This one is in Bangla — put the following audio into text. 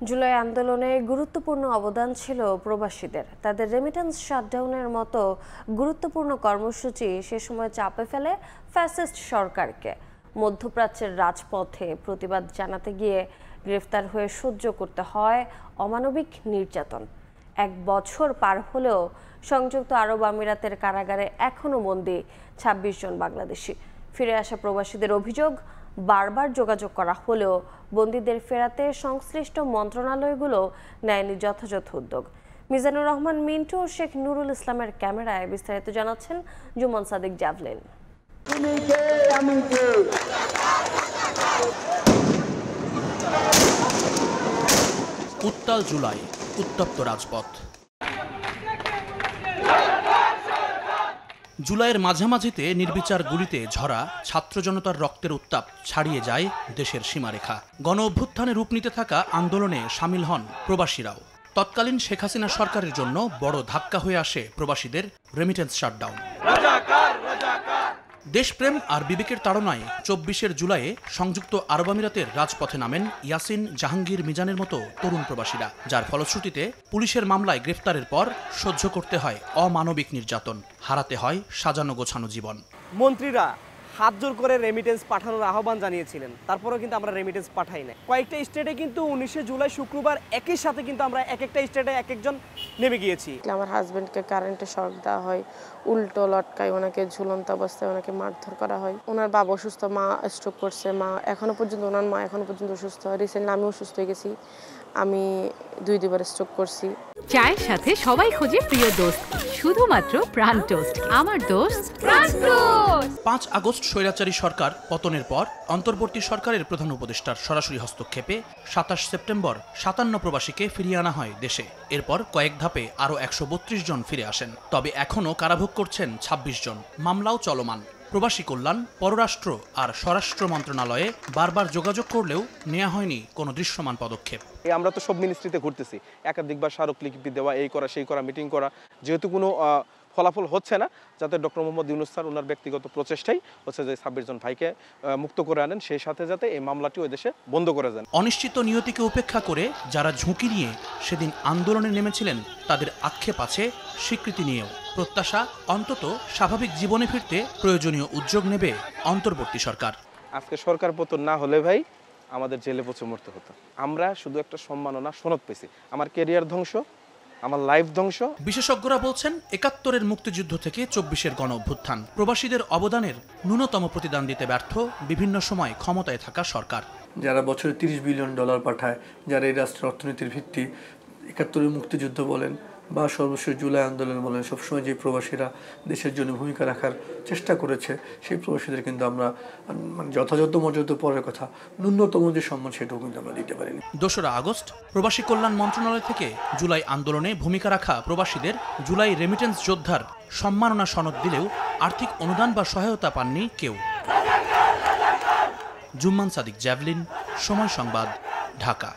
জুলাই আন্দোলনে গুরুত্বপূর্ণ অবদান ছিল প্রবাসীদের। তাদের রেমিটেন্স শাটডাউনের মতো গুরুত্বপূর্ণ কর্মসূচি সে সময় চাপে ফেলে ফ্যাসিস্ট সরকারকে। মধ্যপ্রাচ্যের রাজপথে প্রতিবাদ জানাতে গিয়ে গ্রেফতার হয়ে সহ্য করতে হয় অমানবিক নির্যাতন। 1 বছর পার হলেও সংযুক্ত আরব আমিরাতের কারাগারে এখনও বন্দী 26 জন বাংলাদেশি। ফিরে আসা প্রবাসীদের অভিযোগ, বারবার যোগাযোগ করা হলেও বন্দীদের ফেরাতে সংশ্লিষ্ট মন্ত্রণালয়গুলো নেয়নি যথাযথ উদ্যোগ। মিজানুর রহমান মিন্টু ও শেখ নুরুল ইসলামের ক্যামেরায় বিস্তারিত জানাচ্ছেন জুমন সাদিক জাভলিন। উত্তাল জুলাই, উত্তপ্ত রাজপথ। জুলাইয়ের মাঝামাঝিতে নির্বিচার গুলিতে ঝরা ছাত্র জনতার রক্তের উত্তাপ ছাড়িয়ে যায় দেশের সীমারেখা। গণ অভ্যুত্থানে রূপ নিতে থাকা আন্দোলনে সামিল হন প্রবাসীরাও। তৎকালীন শেখ হাসিনা সরকারের জন্য বড় ধাক্কা হয়ে আসে প্রবাসীদের রেমিটেন্স শাটডাউন। দেশপ্রেম আর বিবেকের তাড়নায় 24 জুলাইয়ে সংযুক্ত আরব আমিরাতের রাজপথে নামেন ইয়াসিন, জাহাঙ্গীর, মিজানের মতো তরুণ প্রবাসীরা, যার ফলশ্রুতিতে পুলিশের মামলায় গ্রেফতারের পর সহ্য করতে হয় অমানবিক নির্যাতন, হারাতে হয় সাজানো গোছানো জীবন। মন্ত্রীরা হাত জোর করে রেমিটেন্স পাঠানোর আহ্বান জানিয়েছিলেন, তারপরেও কিন্তু আমরা রেমিটেন্স পাঠাই না। কয়েকটা স্টেটে কিন্তু 19 জুলাই শুক্রবার একই সাথে কিন্তু আমরা এক একটা স্টেটে এক একজন নেমে গিয়েছি। আমার হাজবেন্ডকে কারেন্টে শক দেওয়া হয়, উল্টো লটকায় ওনাকে ঝুলন্ত অবস্থায় ওনাকে মারধর করা হয়। ওনার বাবা অসুস্থ, মা স্ট্রোক করছে, ওনার মা এখনো পর্যন্ত অসুস্থ। রিসেন্টলি আমি অসুস্থ হয়ে গেছি, আমি দুইবার স্ট্রোক করছি। চায়ের সাথে সবাই খোঁজে প্রিয় দোস্ত, শুধুমাত্র প্রাণ টোস্ট। আমার দোস্ত প্রাণ টোস্ট। 5 আগস্ট স্বৈরাচারী সরকার পতনের পর অন্তর্বর্তী সরকারের প্রধান উপদেষ্টার সরাসরি হস্তক্ষেপে 27 সেপ্টেম্বর 57 প্রবাসীকে ফিরিয়ে আনা হয় দেশে। এরপর কয়েক ধাপে আরও 132 জন ফিরে আসেন। তবে এখনও কারাভোগ করছেন 26 জন। মামলাও চলমান। প্রবাসী কল্যাণ, পররাষ্ট্র আর স্বরাষ্ট্র মন্ত্রণালয়ে বারবার যোগাযোগ করলেও নেওয়া হয়নি কোনো দৃশ্যমান পদক্ষেপ। আমরা তো সব মিনিস্ট্রিতে ঘুরতেছি, একাধিকবার স্মারকলিপি দেওয়া, এই করা সেই করা, মিটিং করা, যেহেতু কোনো ফলাফল হচ্ছে না, যাতে ডক্টর মোহাম্মদ ইউনূস স্যার ওনার ব্যক্তিগত প্রচেষ্টাই হচ্ছে যে 26 জন ভাইকে মুক্ত করে আনেন, সেই সাথে যাতে এই মামলাটি ওই দেশে বন্ধ করে দেন। অনিশ্চিত নিয়তিকে উপেক্ষা করে যারা ঝুঁকি নিয়ে সেদিন আন্দোলনে নেমেছিলেন, তাদের আক্ষেপ আছে, স্বীকৃতি নিয়েও প্রত্যাশা অন্তত স্বাভাবিক জীবনে ফিরতে প্রয়োজনীয় উদ্যোগ নেবে অন্তর্বর্তী সরকার। আজকে সরকার পতন না হলে ভাই আমাদের জেলে পচে মরতে হতো। আমরা শুধু একটা সম্মাননা সনদ পেয়েছি, আমার ক্যারিয়ার ধ্বংস, আমার লাইফ ধ্বংস। বিশেষজ্ঞরা বলছেন 71-এর মুক্তিযুদ্ধ থেকে 24-এর গণ অভ্যুত্থান প্রবাসীদের অবদানের ন্যূনতম প্রতিদান দিতে ব্যর্থ বিভিন্ন সময় ক্ষমতায় থাকা সরকার। যারা বছরে $30 বিলিয়ন পাঠায়, যারা এই রাষ্ট্রের অর্থনীতির ভিত্তি, 71-এর মুক্তিযুদ্ধ বলেন বা সর্বশেষ জুলাই আন্দোলন বলেন, সবসময় যে প্রবাসীরা দেশের জন্য ভূমিকা রাখার চেষ্টা করেছে, সেই প্রবাসীদের কিন্তু আমরা যথাযথ মর্যাদা পরের কথা, ন্যূনতম যে সম্মান সেটাও কিন্তু আমরা দিতে পারিনি। 2 আগস্ট প্রবাসী কল্যাণ মন্ত্রণালয় থেকে জুলাই আন্দোলনে ভূমিকা রাখা প্রবাসীদের জুলাই রেমিটেন্স যোদ্ধার সম্মাননা সনদ দিলেও আর্থিক অনুদান বা সহায়তা পাননি কেউ। জুম্মান সাদিক জাভলিন, সময় সংবাদ, ঢাকা।